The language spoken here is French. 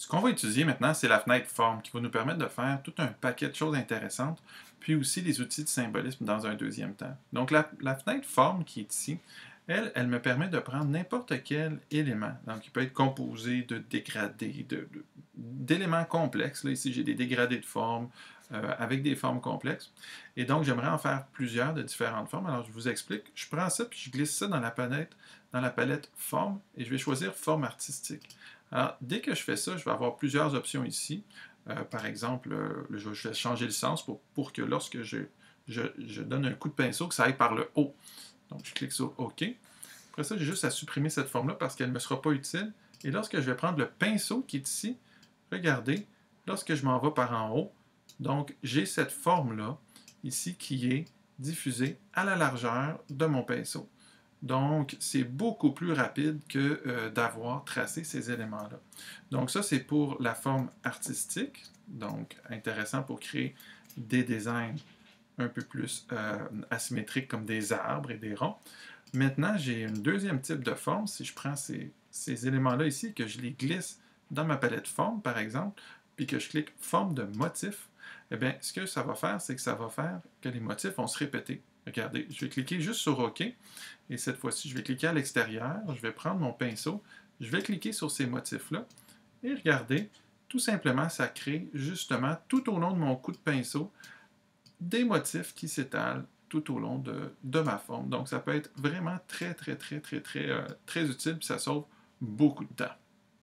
Ce qu'on va étudier maintenant, c'est la fenêtre forme qui va nous permettre de faire tout un paquet de choses intéressantes, puis aussi les outils de symbolisme dans un deuxième temps. Donc la fenêtre forme qui est ici, elle me permet de prendre n'importe quel élément. Donc il peut être composé de dégradés, d'éléments complexes. Là, ici, j'ai des dégradés de forme avec des formes complexes. Et donc j'aimerais en faire plusieurs de différentes formes. Alors je vous explique. Je prends ça, puis je glisse ça dans la palette forme, et je vais choisir forme artistique. Alors, dès que je fais ça, je vais avoir plusieurs options ici. Par exemple, je vais changer le sens pour que lorsque je donne un coup de pinceau, que ça aille par le haut. Donc, je clique sur OK. Après ça, j'ai juste à supprimer cette forme-là parce qu'elle ne me sera pas utile. Et lorsque je vais prendre le pinceau qui est ici, regardez, lorsque je m'en vais par en haut, donc j'ai cette forme-là ici qui est diffusée à la largeur de mon pinceau. Donc, c'est beaucoup plus rapide que d'avoir tracé ces éléments-là. Donc, ça, c'est pour la forme artistique. Donc, intéressant pour créer des designs un peu plus asymétriques comme des arbres et des ronds. Maintenant, j'ai un deuxième type de forme. Si je prends ces éléments-là ici et que je les glisse dans ma palette forme, par exemple, puis que je clique forme de motif, eh bien, ce que ça va faire, c'est que ça va faire que les motifs vont se répéter. Regardez, je vais cliquer juste sur OK. Et cette fois-ci, je vais cliquer à l'extérieur. Je vais prendre mon pinceau. Je vais cliquer sur ces motifs-là. Et regardez, tout simplement, ça crée justement tout au long de mon coup de pinceau des motifs qui s'étalent tout au long de ma forme. Donc, ça peut être vraiment très utile, puis ça sauve beaucoup de temps.